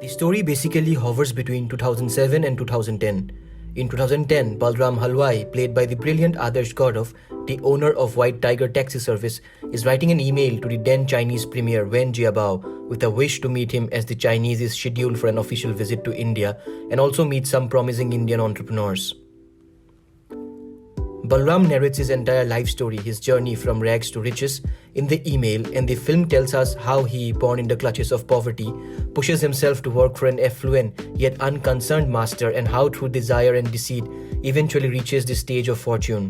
The story basically hovers between 2007 and 2010. In 2010, Balram Halwai, played by the brilliant Adarsh Gourav, the owner of White Tiger Taxi Service, is writing an email to the then Chinese Premier Wen Jiabao with a wish to meet him as the Chinese is scheduled for an official visit to India and also meet some promising Indian entrepreneurs. Balram narrates his entire life story, his journey from rags to riches, in the email, and the film tells us how he, born in the clutches of poverty, pushes himself to work for an affluent yet unconcerned master, and how through desire and deceit eventually reaches the stage of fortune.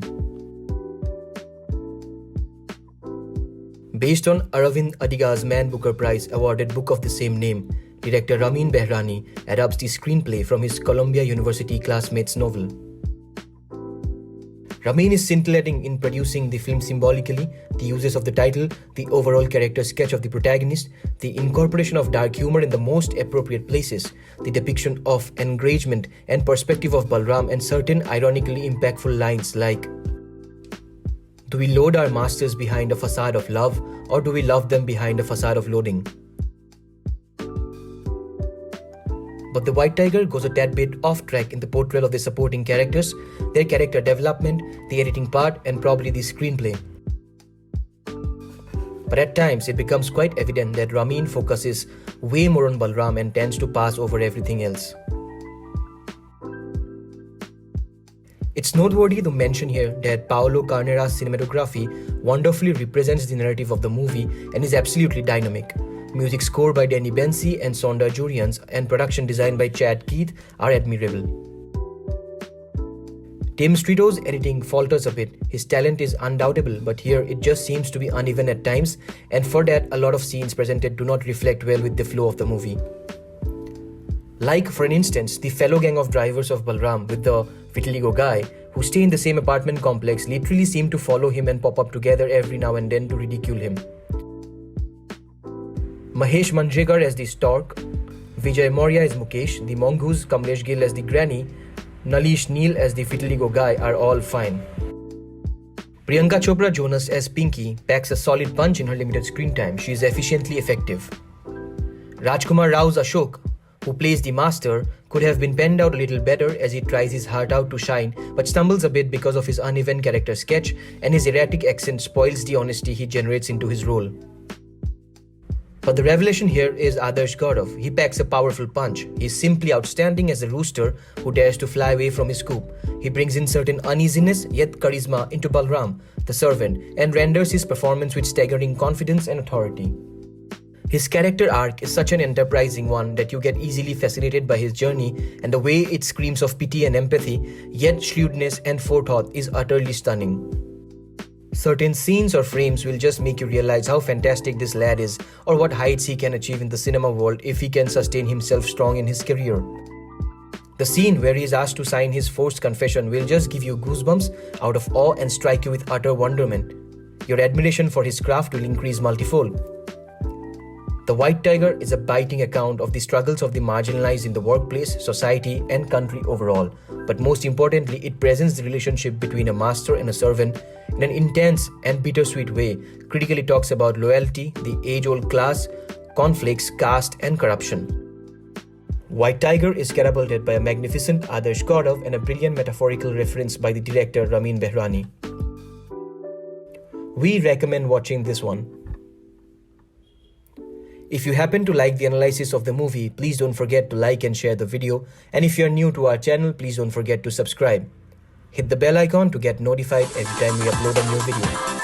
Based on Aravind Adiga's Man Booker Prize awarded book of the same name, director Ramin Bahrani adapts the screenplay from his Columbia University classmate's novel. Ramin is scintillating in producing the film symbolically, the uses of the title, the overall character sketch of the protagonist, the incorporation of dark humor in the most appropriate places, the depiction of engagement and perspective of Balram, and certain ironically impactful lines like, "Do we load our masters behind a facade of love, or do we love them behind a facade of loading?" But the White Tiger goes a tad bit off track in the portrayal of the supporting characters, their character development, the editing part, and probably the screenplay. But at times, it becomes quite evident that Ramin focuses way more on Balram and tends to pass over everything else. It's noteworthy to mention here that Paolo Carnera's cinematography wonderfully represents the narrative of the movie and is absolutely dynamic. Music score by Danny Bensi and Sonda Jurians and production design by Chad Keith are admirable. Tim Strito's editing falters a bit. His talent is undoubtable, but here it just seems to be uneven at times, and for that a lot of scenes presented do not reflect well with the flow of the movie. Like, for an instance, the fellow gang of drivers of Balram with the vitiligo guy who stay in the same apartment complex literally seem to follow him and pop up together every now and then to ridicule him. Mahesh Manjrekar as the Stork, Vijay Maurya as Mukesh, the Mongoose, Kamlesh Gill as the Granny, Nalish Neal as the vitiligo guy are all fine. Priyanka Chopra Jonas as Pinky packs a solid punch in her limited screen time. She is efficiently effective. Rajkummar Rao's Ashok, who plays the master, could have been penned out a little better as he tries his heart out to shine, but stumbles a bit because of his uneven character sketch, and his erratic accent spoils the honesty he generates into his role. But the revelation here is Adarsh Gourav. He packs a powerful punch. He is simply outstanding as a rooster who dares to fly away from his coop. He brings in certain uneasiness yet charisma into Balram, the servant, and renders his performance with staggering confidence and authority. His character arc is such an enterprising one that you get easily fascinated by his journey, and the way it screams of pity and empathy, yet shrewdness and forethought, is utterly stunning. Certain scenes or frames will just make you realize how fantastic this lad is, or what heights he can achieve in the cinema world if he can sustain himself strong in his career. The scene where he is asked to sign his forced confession will just give you goosebumps out of awe and strike you with utter wonderment. Your admiration for his craft will increase multifold. The White Tiger is a biting account of the struggles of the marginalized in the workplace, society, and country overall. But most importantly, it presents the relationship between a master and a servant in an intense and bittersweet way, critically talks about loyalty, the age-old class, conflicts, caste, and corruption. White Tiger is catapulted by a magnificent Adarsh Gourav and a brilliant metaphorical reference by the director Ramin Bahrani. We recommend watching this one. If you happen to like the analysis of the movie, please don't forget to like and share the video. And if you're new to our channel, please don't forget to subscribe. Hit the bell icon to get notified every time we upload a new video.